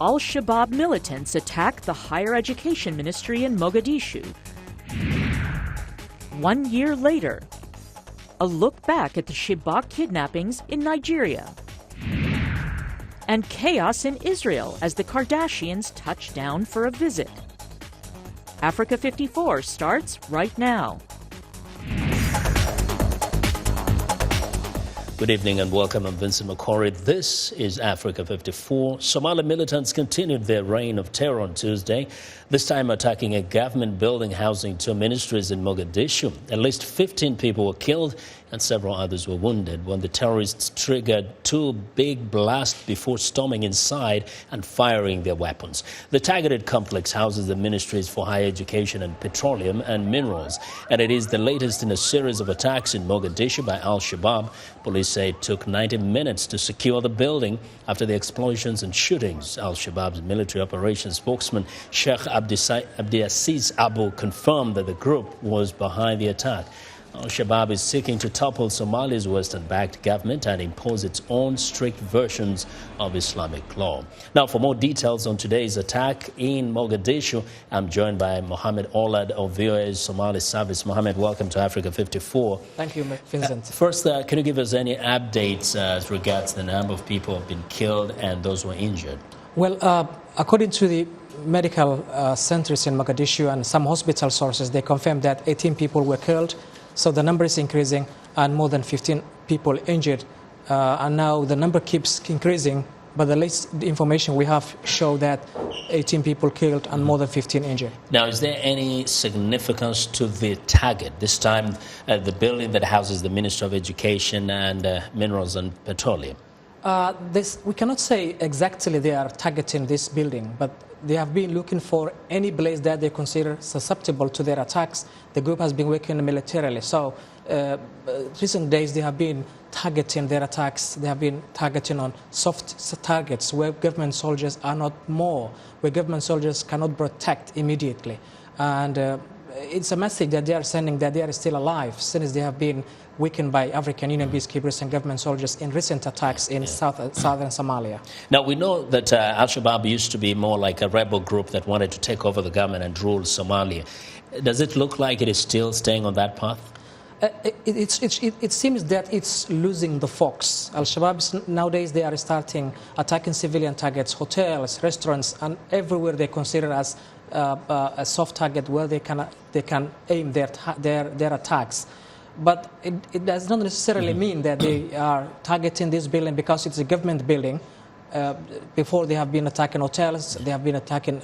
Al-Shabaab militants attack the higher education ministry in Mogadishu. 1 year later, a look back at the Chibok kidnappings in Nigeria. And chaos in Israel as the Kardashians touch down for a visit. Africa 54 starts right now. Good evening and welcome. I'm Vincent McCory. This is Africa 54. Somali militants continued their reign of terror on Tuesday, this time attacking a government building housing two ministries in Mogadishu. At least 15 people were killed and several others were wounded when the terrorists triggered two big blasts before storming inside and firing their weapons. The targeted complex houses the ministries for higher education and petroleum and minerals, and it is the latest in a series of attacks in Mogadishu by Al-Shabaab. Police say it took 90 minutes to secure the building after the explosions and shootings. Al-Shabaab's military operations spokesman Sheikh Abdiaziz Abu confirmed that the group was behind the attack. Al-Shabaab is seeking to topple Somalia's Western-backed government and impose its own strict versions of Islamic law. Now, for more details on today's attack in Mogadishu, I'm joined by Mohammed Olad of VOA's Somali service. Mohammed, welcome to Africa 54. Thank you, Vincent. First, can you give us any updates as regards the number of people who have been killed and those who are injured? Well, according to the medical centers in Mogadishu and some hospital sources, they confirmed that 18 people were killed. So the number is increasing and more than 15 people injured. And now the number keeps increasing, but the latest information we have show that 18 people killed and more than 15 injured. Now, is there any significance to the target? This time, the building that houses the Ministry of Education and Minerals and Petroleum? We cannot say exactly they are targeting this building, but they have been looking for any place that they consider susceptible to their attacks. The group has been working militarily. So recent days they have been targeting their attacks. They have been targeting on soft targets where government soldiers are not more, where government soldiers cannot protect immediately. And it's a message that they are sending that they are still alive since they have been weakened by African Union peacekeepers and government soldiers in recent attacks in southern Somalia. Now, we know that Al-Shabaab used to be more like a rebel group that wanted to take over the government and rule Somalia. Does it look like it is still staying on that path? It seems that it's losing the focus. Al-Shabaab nowadays they are starting attacking civilian targets, hotels, restaurants, and everywhere they consider as a soft target where they can aim their attacks. But it does not necessarily mean that they are targeting this building because it's a government building. Before they have been attacking hotels, they have been attacking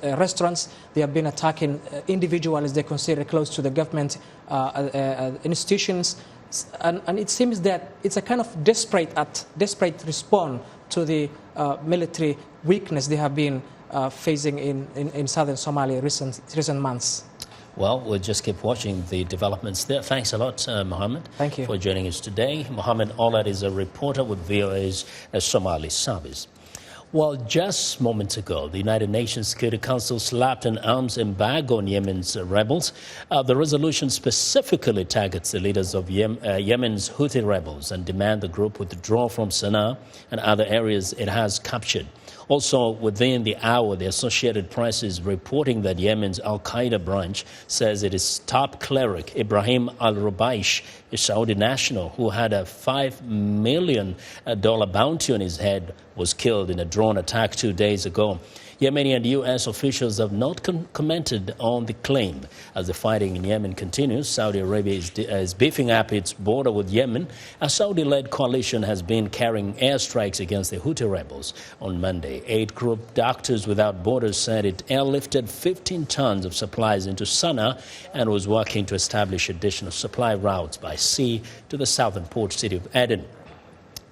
restaurants, they have been attacking individuals they consider close to the government institutions. And it seems that it's a kind of desperate response to the military weakness they have been facing in southern Somalia recent months. Well, we'll just keep watching the developments there. Thanks a lot, Mohammed, Thank you for joining us today. Mohammed Olad is a reporter with VOA's Somali service. Well, just moments ago, the United Nations Security Council slapped an arms embargo on Yemen's rebels. The resolution specifically targets the leaders of Yemen's Houthi rebels and demand the group withdraw from Sana'a and other areas it has captured. Also, within the hour, the Associated Press is reporting that Yemen's Al-Qaeda branch says it is top cleric Ibrahim al-Rubaish, a Saudi national who had a $5 million bounty on his head, was killed in a drone attack 2 days ago. Yemeni and U.S. officials have not commented on the claim. As the fighting in Yemen continues, Saudi Arabia is beefing up its border with Yemen. A Saudi-led coalition has been carrying airstrikes against the Houthi rebels. On Monday, aid group Doctors Without Borders said it airlifted 15 tons of supplies into Sana'a and was working to establish additional supply routes by sea to the southern port city of Aden.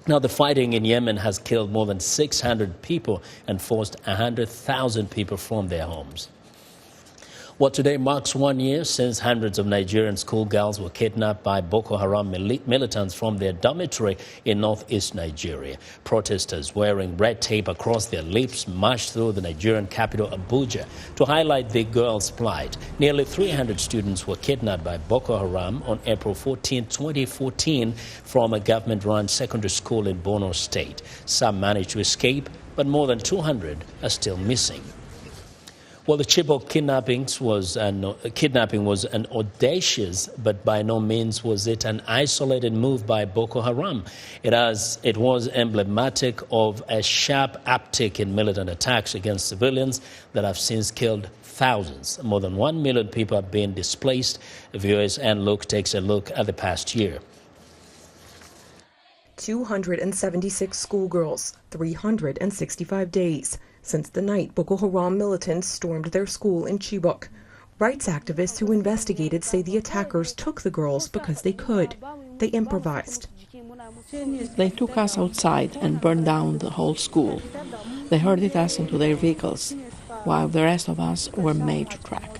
Now, the fighting in Yemen has killed more than 600 people and forced 100,000 people from their homes. Well, today marks 1 year since hundreds of Nigerian schoolgirls were kidnapped by Boko Haram militants from their dormitory in northeast Nigeria. Protesters wearing red tape across their lips marched through the Nigerian capital, Abuja, to highlight the girls' plight. Nearly 300 students were kidnapped by Boko Haram on April 14, 2014, from a government-run secondary school in Borno State. Some managed to escape, but more than 200 are still missing. Well, the Chibok kidnapping was an audacious, but by no means was it an isolated move by Boko Haram. It was emblematic of a sharp uptick in militant attacks against civilians that have since killed thousands. More than 1 million people have been displaced. VOA's Ann Luke takes a look at the past year. 276 schoolgirls, 365 days since the night Boko Haram militants stormed their school in Chibok. Rights activists who investigated say the attackers took the girls because they could. They improvised. They took us outside and burned down the whole school. They herded us into their vehicles, while the rest of us were made to track.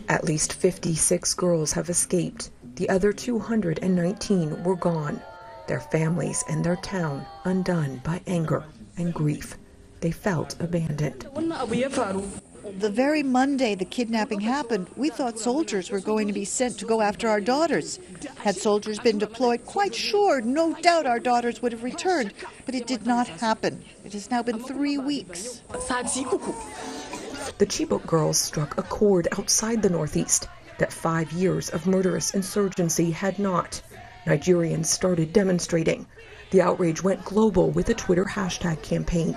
At least 56 girls have escaped. The other 219 were gone. Their families and their town undone by anger and grief. They felt abandoned. The very Monday the kidnapping happened, we thought soldiers were going to be sent to go after our daughters. Had soldiers been deployed, quite sure, no doubt our daughters would have returned, but it did not happen. It has now been 3 weeks. The Chibok girls struck a chord outside the Northeast that 5 years of murderous insurgency had not. Nigerians started demonstrating. The outrage went global with a Twitter hashtag campaign.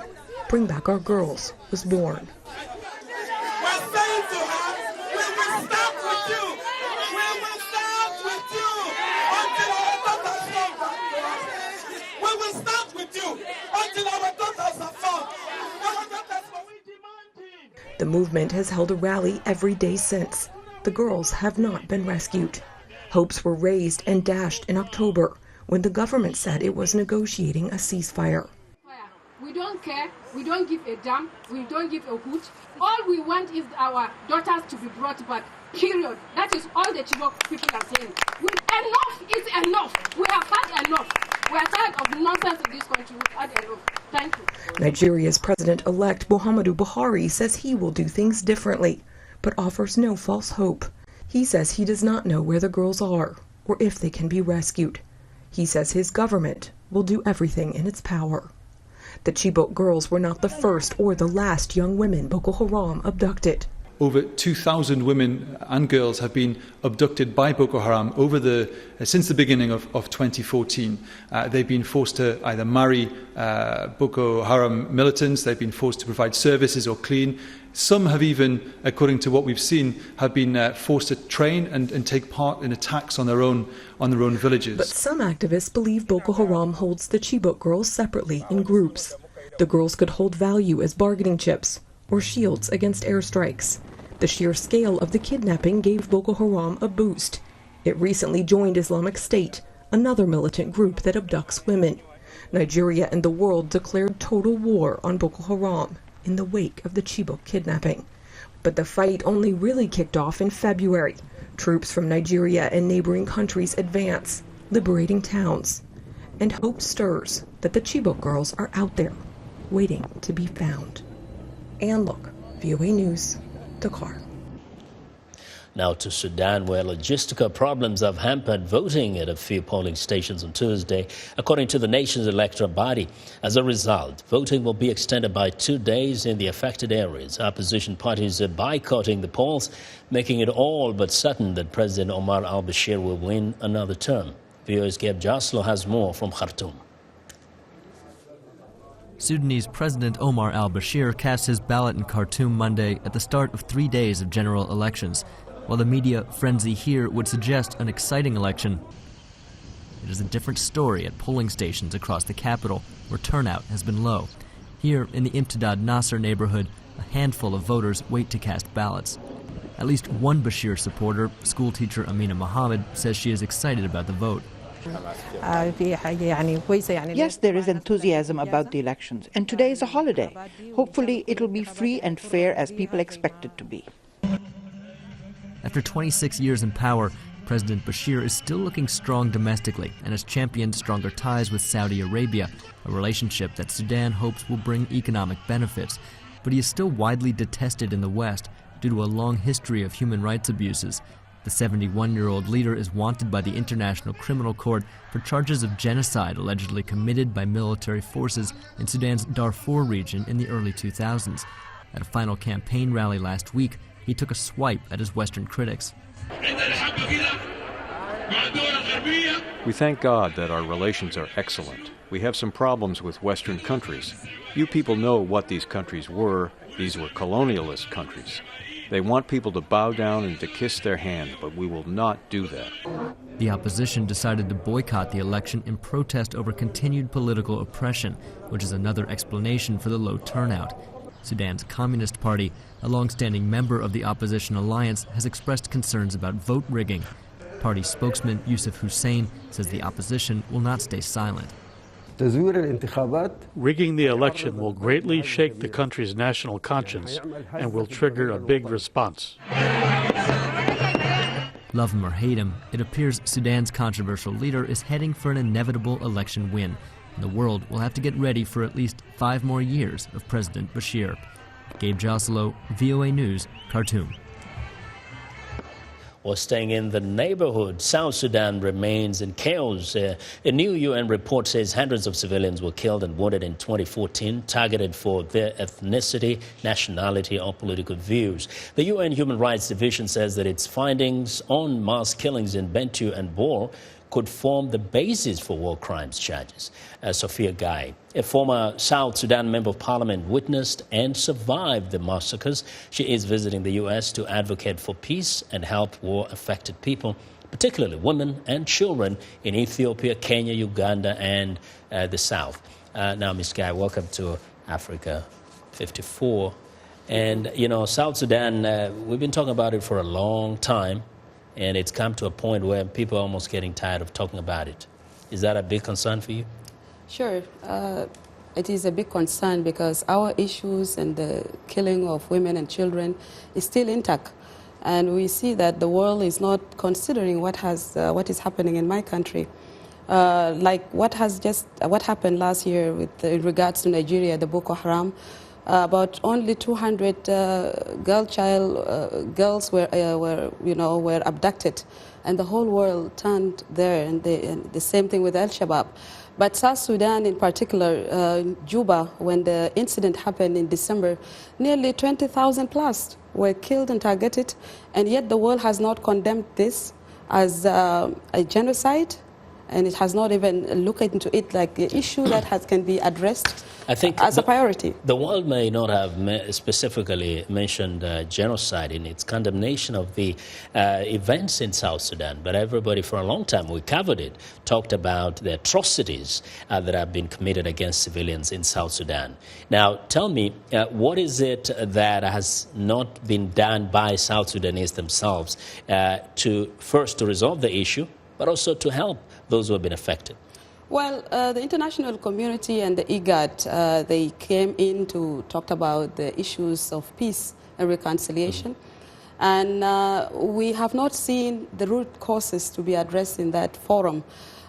Bring Back Our Girls was born. The movement has held a rally every day since. The girls have not been rescued. Hopes were raised and dashed in October when the government said it was negotiating a ceasefire. We don't care, we don't give a damn, we don't give a hoot. All we want is our daughters to be brought back, period. That is all the Chibok people are saying. Enough is enough. We have had enough. We are tired of nonsense in this country. We've had enough. Thank you. Nigeria's president-elect Muhammadu Buhari says he will do things differently, but offers no false hope. He says he does not know where the girls are or if they can be rescued. He says his government will do everything in its power. The Chibok girls were not the first or the last young women Boko Haram abducted. Over 2,000 women and girls have been abducted by Boko Haram since the beginning of 2014. They've been forced to either marry Boko Haram militants, they've been forced to provide services or clean. Some have even, according to what we've seen, have been forced to train and take part in attacks on their own villages. But some activists believe Boko Haram holds the Chibok girls separately in groups. The girls could hold value as bargaining chips or shields against airstrikes. The sheer scale of the kidnapping gave Boko Haram a boost. It recently joined Islamic State, another militant group that abducts women. Nigeria and the world declared total war on Boko Haram in the wake of the Chibok kidnapping. But the fight only really kicked off in February. Troops from Nigeria and neighboring countries advance, liberating towns. And hope stirs that the Chibok girls are out there, waiting to be found. Ann Luke, VOA News, Dakar. Now to Sudan, where logistical problems have hampered voting at a few polling stations on Tuesday, according to the nation's electoral body. As a result, voting will be extended by 2 days in the affected areas. Opposition parties are boycotting the polls, making it all but certain that President Omar al-Bashir will win another term. VOA's Gabe Joslo has more from Khartoum. Sudanese President Omar al-Bashir cast his ballot in Khartoum Monday at the start of 3 days of general elections. While the media frenzy here would suggest an exciting election, it is a different story at polling stations across the capital, where turnout has been low. Here in the Imtidad Nasser neighborhood, a handful of voters wait to cast ballots. At least one Bashir supporter, schoolteacher Amina Mohammed, says she is excited about the vote. Yes, there is enthusiasm about the elections, and today is a holiday. Hopefully it will be free and fair as people expect it to be. After 26 years in power, President Bashir is still looking strong domestically and has championed stronger ties with Saudi Arabia, a relationship that Sudan hopes will bring economic benefits. But he is still widely detested in the West due to a long history of human rights abuses. The 71-year-old leader is wanted by the International Criminal Court for charges of genocide allegedly committed by military forces in Sudan's Darfur region in the early 2000s. At a final campaign rally last week, he took a swipe at his Western critics. We thank God that our relations are excellent. We have some problems with Western countries. You people know what these countries were. These were colonialist countries. They want people to bow down and to kiss their hand, but we will not do that. The opposition decided to boycott the election in protest over continued political oppression, which is another explanation for the low turnout. Sudan's Communist Party, a long-standing member of the opposition alliance, has expressed concerns about vote rigging. Party spokesman Yusuf Hussein says the opposition will not stay silent. Rigging the election will greatly shake the country's national conscience and will trigger a big response. Love him or hate him, it appears Sudan's controversial leader is heading for an inevitable election win. And the world will have to get ready for at least 5 more years of President Bashir. Gabe Joselo, VOA News, Khartoum. Or staying in the neighborhood, South Sudan remains in chaos. A new UN report says hundreds of civilians were killed and wounded in 2014, targeted for their ethnicity, nationality, or political views. The UN Human Rights Division says that its findings on mass killings in Bentiu and Bor could form the basis for war crimes charges. Sophia Guy, a former South Sudan member of parliament, witnessed and survived the massacres. She is visiting the U.S. to advocate for peace and help war-affected people, particularly women and children in Ethiopia, Kenya, Uganda, and the South. Now, Ms. Guy, welcome to Africa 54. And, you know, South Sudan, we've been talking about it for a long time. And it's come to a point where people are almost getting tired of talking about it. Is that a big concern for you? Sure. It is a big concern because our issues and the killing of women and children is still intact. And we see that the world is not considering what is happening in my country. Like what happened last year in regards to Nigeria, the Boko Haram. About only 200 girls were abducted, and the whole world turned there. And the same thing with Al-Shabaab. But South Sudan, in particular, Juba, when the incident happened in December, nearly 20,000 plus were killed and targeted, and yet the world has not condemned this as a genocide, and it has not even looked into it like the issue that can be addressed. I think as a priority. The world may not have specifically mentioned genocide in its condemnation of the events in South Sudan, but everybody for a long time, we covered it, talked about the atrocities that have been committed against civilians in South Sudan. Now, tell me, what is it that has not been done by South Sudanese themselves to resolve the issue, but also to help those who have been affected? Well, the international community and the IGAD, they came in to talk about the issues of peace and reconciliation. Mm-hmm. And we have not seen the root causes to be addressed in that forum.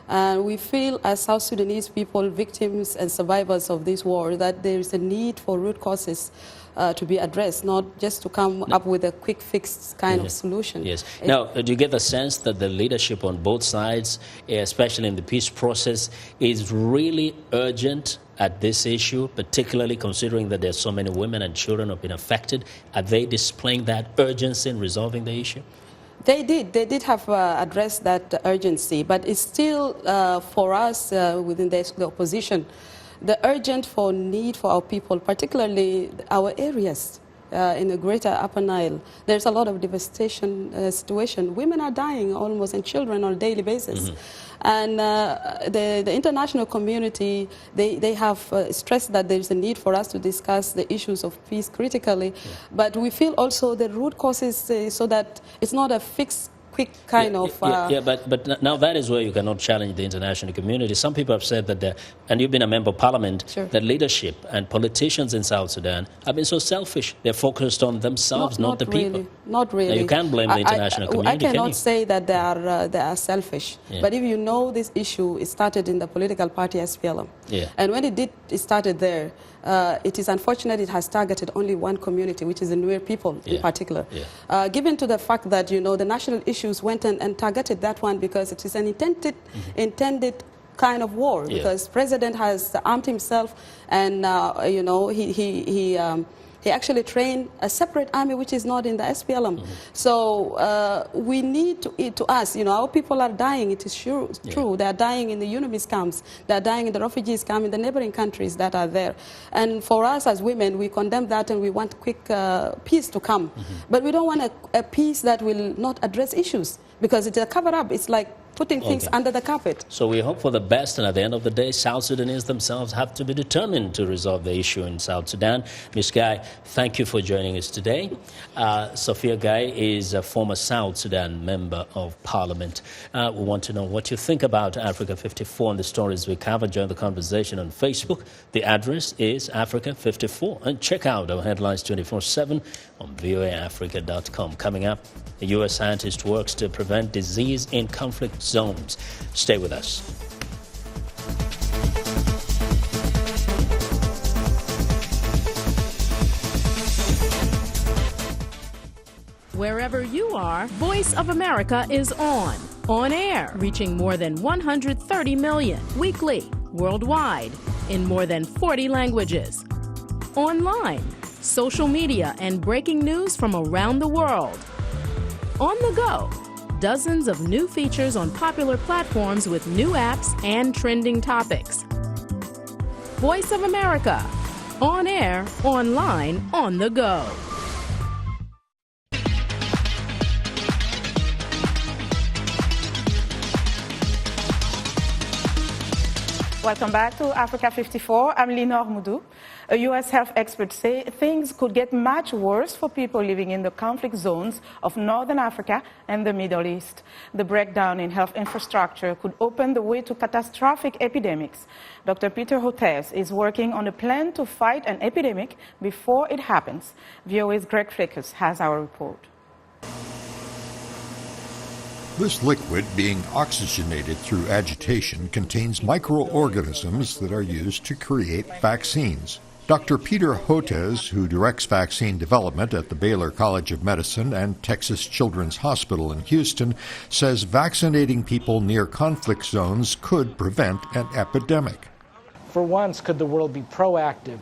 And we feel as South Sudanese people, victims and survivors of this war, that there is a need for root causes to be addressed, not just to come up with a quick fix kind of solution. Yes. Now, do you get the sense that the leadership on both sides, especially in the peace process, is really urgent at this issue, particularly considering that there's so many women and children who have been affected? Are they displaying that urgency in resolving the issue? They did have addressed that urgency, but it's still for us within the opposition, the urgent need for our people, particularly our areas in the greater Upper Nile. There's a lot of devastation situation. Women are dying almost, and children on a daily basis. Mm-hmm. And the international community, they have stressed that there's a need for us to discuss the issues of peace critically. Yeah. But we feel also the root causes so that it's not a fixed quick kind of... But now that is where you cannot challenge the international community. Some people have said that, and you've been a member of parliament, sure, that leadership and politicians in South Sudan have been so selfish. They're focused on themselves, not the people. Not really. Now, you can't blame the international community, I cannot say that they are selfish. Yeah. But if you know this issue, it started in the political party SPLM. Yeah. And when it started there, it is unfortunate it has targeted only one community, which is the Nuer people in particular. Given to the fact that, the national issues went and targeted that one because it is an intended kind of war, because President has armed himself and, he actually trained a separate army which is not in the SPLM. So we need to ask, our people are dying, it is true. They are dying in the UNMISS camps, they are dying in the refugees camps in the neighboring countries that are there. And for us as women, we condemn that and we want quick peace to come. But we don't want a peace that will not address issues, because it's a cover-up. It's like putting things under the carpet. So we hope for the best, and at the end of the day, South Sudanese themselves have to be determined to resolve the issue in South Sudan. Ms. Guy, thank you for joining us today. Sophia Guy is a former South Sudan Member of Parliament. We want to know what you think about Africa 54 and the stories we cover. Join the conversation on Facebook. The address is Africa 54. And check out our headlines 24/7 on voaafrica.com. Coming up, a U.S. scientist works to prevent disease in conflict zones. Stay with us. Wherever you are, Voice of America is on air, reaching more than 130 million weekly, worldwide, in more than 40 languages. Online, social media, and breaking news from around the world. On the go, dozens of new features on popular platforms with new apps and trending topics. Voice of America, on air, online, on the go. Welcome back to Africa 54. I'm Linor Moudou. A U.S. health expert say things could get much worse for people living in the conflict zones of Northern Africa and the Middle East. The breakdown in health infrastructure could open the way to catastrophic epidemics. Dr. Peter Hotez is working on a plan to fight an epidemic before it happens. VOA's Greg Flekus has our report. This liquid, being oxygenated through agitation, contains microorganisms that are used to create vaccines. Dr. Peter Hotez, who directs vaccine development at the Baylor College of Medicine and Texas Children's Hospital in Houston, says vaccinating people near conflict zones could prevent an epidemic. For once, could the world be proactive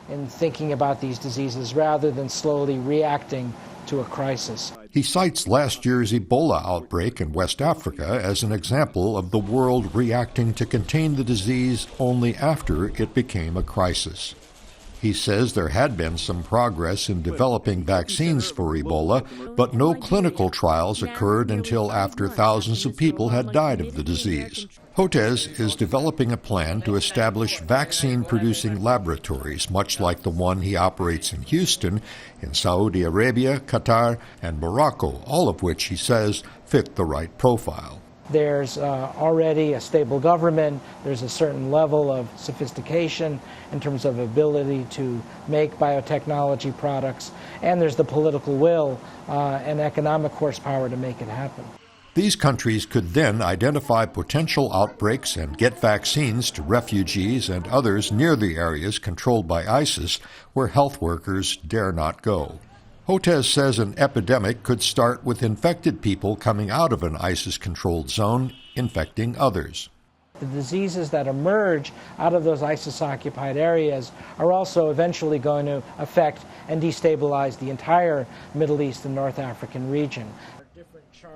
in thinking about these diseases rather than slowly reacting to a crisis? He cites last year's Ebola outbreak in West Africa as an example of the world reacting to contain the disease only after it became a crisis. He says there had been some progress in developing vaccines for Ebola, but no clinical trials occurred until after thousands of people had died of the disease. Hotez is developing a plan to establish vaccine-producing laboratories, much like the one he operates in Houston, in Saudi Arabia, Qatar, and Morocco, all of which, he says, fit the right profile. There's already a stable government, there's a certain level of sophistication in terms of ability to make biotechnology products, and there's the political will and economic horsepower to make it happen. These countries could then identify potential outbreaks and get vaccines to refugees and others near the areas controlled by ISIS where health workers dare not go. Hotez says an epidemic could start with infected people coming out of an ISIS-controlled zone, infecting others. The diseases that emerge out of those ISIS-occupied areas are also eventually going to affect and destabilize the entire Middle East and North African region.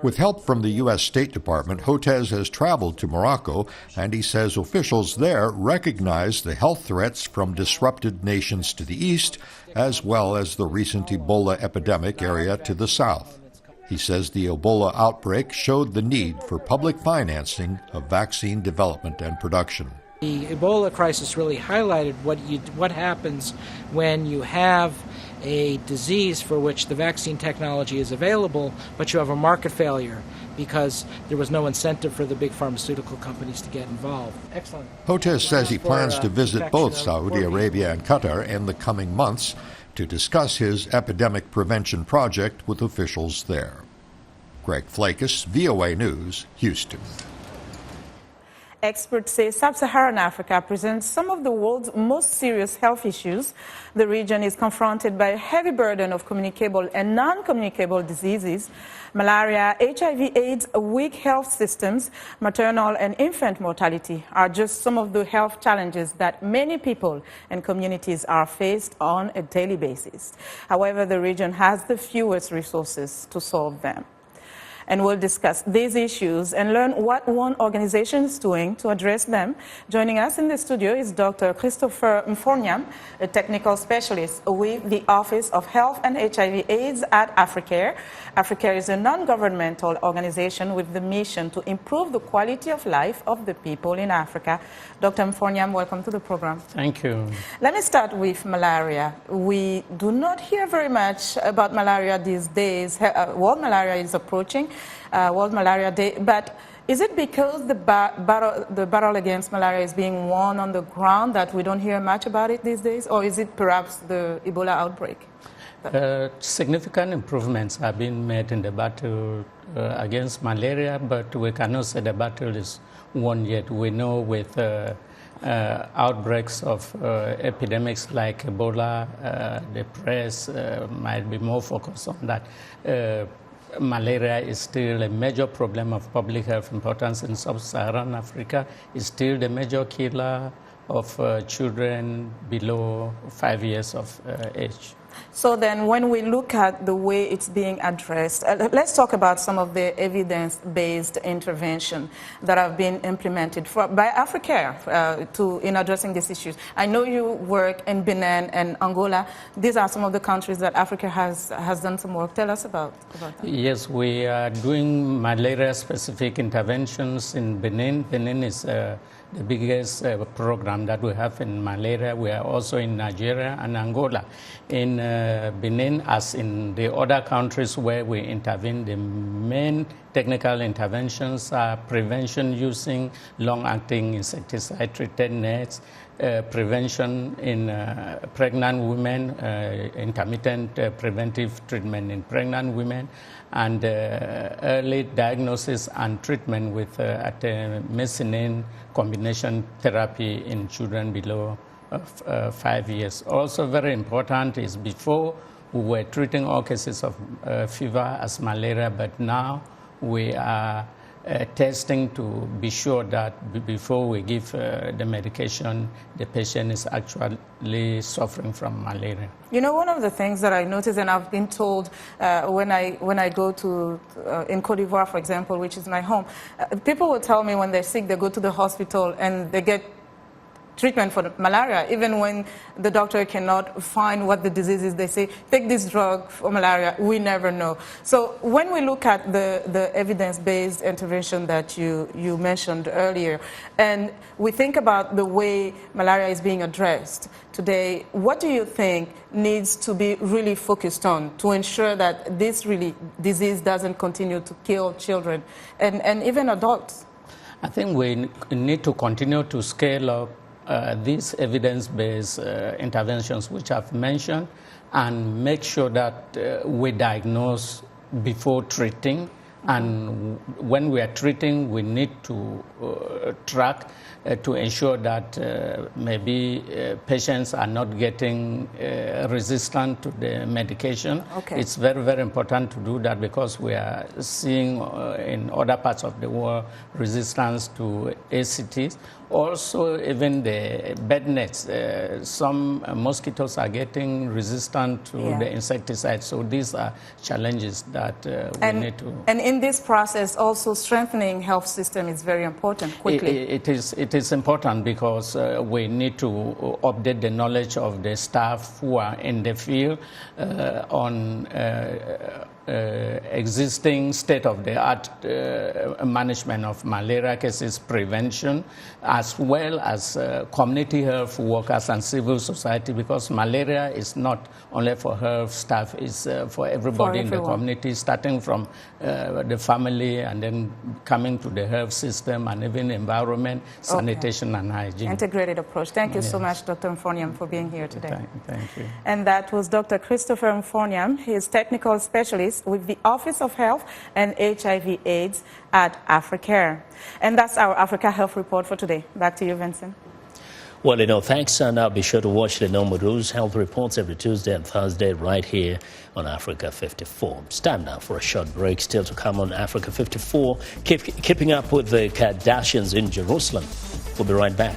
With help from the U.S. State Department, Hotez has traveled to Morocco, and he says officials there recognize the health threats from disrupted nations to the east, as well as the recent Ebola epidemic area to the south. He says the Ebola outbreak showed the need for public financing of vaccine development and production. The Ebola crisis really highlighted what happens when you have a disease for which the vaccine technology is available, but you have a market failure because there was no incentive for the big pharmaceutical companies to get involved. Excellent. Hotez says he plans to visit both Saudi Arabia and Qatar in the coming months to discuss his epidemic prevention project with officials there. Greg Flekus, VOA News, Houston. experts say sub-Saharan Africa presents some of the world's most serious health issues. The region is confronted by a heavy burden of communicable and non-communicable diseases. Malaria, HIV/AIDS, weak health systems, maternal and infant mortality are just some of the health challenges that many people and communities are faced on a daily basis. However, the region has the fewest resources to solve them. And we'll discuss these issues and learn what one organization is doing to address them. Joining us in the studio is Dr. Christopher Mfonyam, a technical specialist with the Office of Health and HIV/AIDS at AfriCare. AfriCare is a non-governmental organization with the mission to improve the quality of life of the people in Africa. Dr. Mfonyam, welcome to the program. Thank you. Let me start with malaria. We do not hear very much about malaria these days. World Malaria is approaching. World Malaria Day, but is it because the battle against malaria is being won on the ground that we don't hear much about it these days, or is it perhaps the Ebola outbreak? Significant improvements have been made in the battle against malaria, but we cannot say the battle is won yet. We know with outbreaks of epidemics like Ebola, the press might be more focused on that. Malaria is still a major problem of public health importance in sub-Saharan Africa. It's still the major killer of children below 5 years of age. So then when we look at the way it's being addressed, let's talk about some of the evidence-based intervention that have been implemented by AfriCare in addressing these issues. I know you work in Benin and Angola. These are some of the countries that Africa has done some work. Tell us about that. Yes, we are doing malaria-specific interventions in Benin. Benin is the biggest program that we have in malaria. We are also in Nigeria and Angola. In Benin, as in the other countries where we intervene, the main technical interventions are prevention using long-acting insecticide-treated nets, prevention in pregnant women, intermittent preventive treatment in pregnant women, and early diagnosis and treatment with artemisinin combination therapy in children below 5 years. Also very important is before we were treating all cases of fever as malaria, but now we are testing to be sure that before we give the medication, the patient is actually suffering from malaria. You know, one of the things that I noticed, and I've been told when I go to, in Côte d'Ivoire, for example, which is my home, people will tell me when they're sick, they go to the hospital and they get treatment for malaria. Even when the doctor cannot find what the disease is, they say, take this drug for malaria. We never know. So when we look at the evidence-based intervention that you mentioned earlier, and we think about the way malaria is being addressed today, what do you think needs to be really focused on to ensure that this disease doesn't continue to kill children and even adults? I think we need to continue to scale up these evidence-based interventions which I've mentioned, and make sure that we diagnose before treating. And when we are treating, we need to track to ensure that maybe patients are not getting resistant to the medication. Okay. It's very, very important to do that because we are seeing in other parts of the world resistance to ACTs. Also, even the bed nets, some mosquitoes are getting resistant to the insecticides. So these are challenges that we need to... And in this process, also strengthening health system is very important, quickly. It is important because we need to update the knowledge of the staff who are in the field on existing state-of-the-art management of malaria cases, prevention, as well as community health workers and civil society, because malaria is not only for health staff, it's for everybody in the community, starting from the family, and then coming to the health system and even environment, sanitation and hygiene. Integrated approach. Thank you so much, Dr. Mfoniam, for being here today. Thank you. And that was Dr. Christopher Mfoniam. He is technical specialist with the Office of Health and HIV/AIDS at AfriCare. And that's our Africa Health Report for today. Back to you, Vincent. Well, thanks, and I'll be sure to watch Lenore Mudu's health reports every Tuesday and Thursday right here on Africa 54. It's time now for a short break. Still to come on Africa 54, keeping up with the Kardashians in Jerusalem. We'll be right back.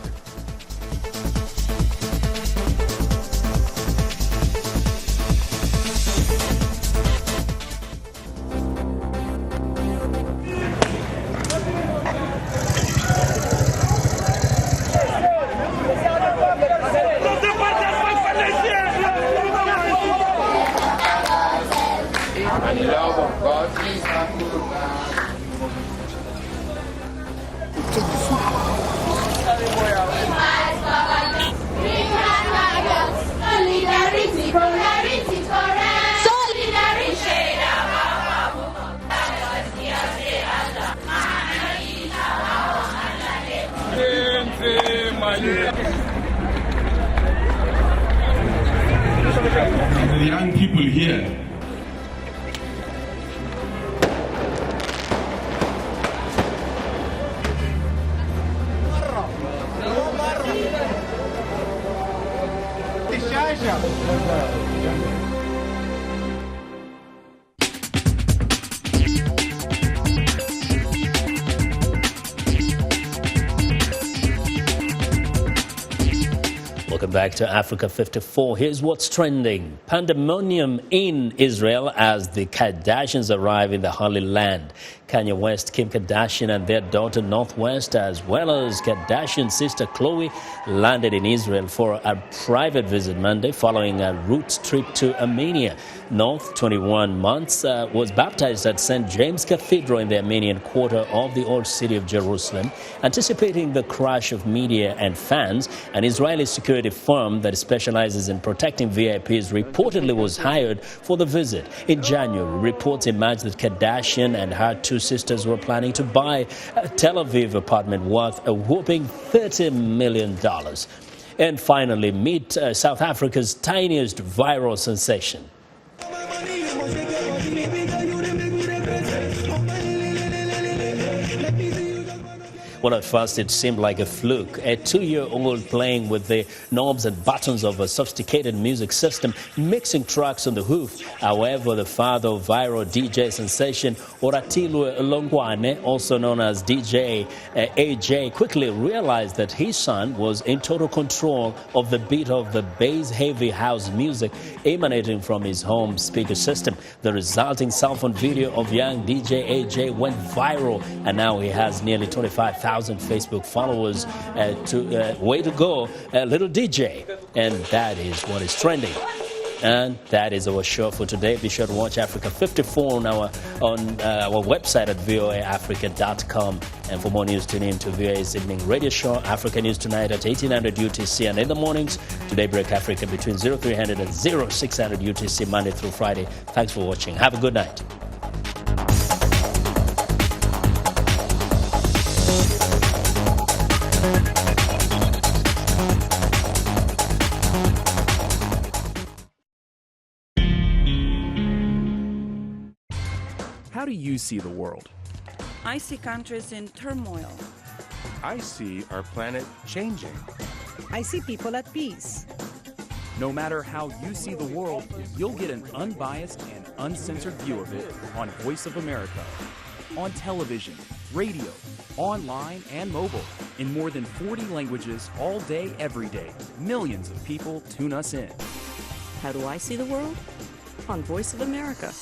The young people here, Welcome back to Africa 54. Here's what's trending. Pandemonium in Israel as the Kardashians arrive in the Holy Land. Kanye West, Kim Kardashian and their daughter North West, as well as Kardashian's sister Khloe, landed in Israel for a private visit Monday following a route trip to Armenia. North, 21 months, was baptized at St. James Cathedral in the Armenian quarter of the old city of Jerusalem. Anticipating the crush of media and fans, an Israeli security firm that specializes in protecting VIPs reportedly was hired for the visit. In January, reports emerged that Kardashian and her two sisters were planning to buy a Tel Aviv apartment worth a whopping $30 million. And finally, meet South Africa's tiniest viral sensation. Well, at first it seemed like a fluke. A 2-year-old playing with the knobs and buttons of a sophisticated music system, mixing tracks on the hoof. However, the father of viral DJ sensation Oratilwe Longwane, also known as DJ AJ, quickly realized that his son was in total control of the beat of the bass-heavy house music emanating from his home speaker system. The resulting cell phone video of young DJ AJ went viral, and now he has nearly 25,000 Facebook followers. Way to go, little DJ. And that is what is trending. And that is our show for today. Be sure to watch Africa 54 on our website at voaafrica.com. And for more news, tune in to VOA's evening radio show, Africa News Tonight at 1800 UTC. And in the mornings, Today Break Africa between 0300 and 0600 UTC, Monday through Friday. Thanks for watching. Have a good night. How do you see the world? I see countries in turmoil. I see our planet changing. I see people at peace. No matter how you see the world, you'll get an unbiased and uncensored view of it on Voice of America. On television, radio, online, and mobile. In more than 40 languages all day, every day. Millions of people tune us in. How do I see the world? On Voice of America.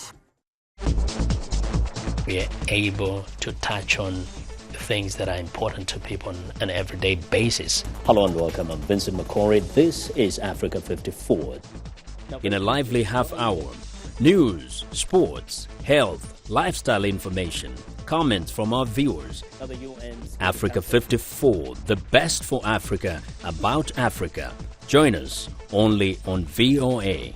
We are able to touch on things that are important to people on an everyday basis. Hello and welcome. I'm Vincent McCory. This is Africa 54. In a lively half hour, news, sports, health, lifestyle information, comments from our viewers. Africa 54, the best for Africa, about Africa. Join us only on VOA.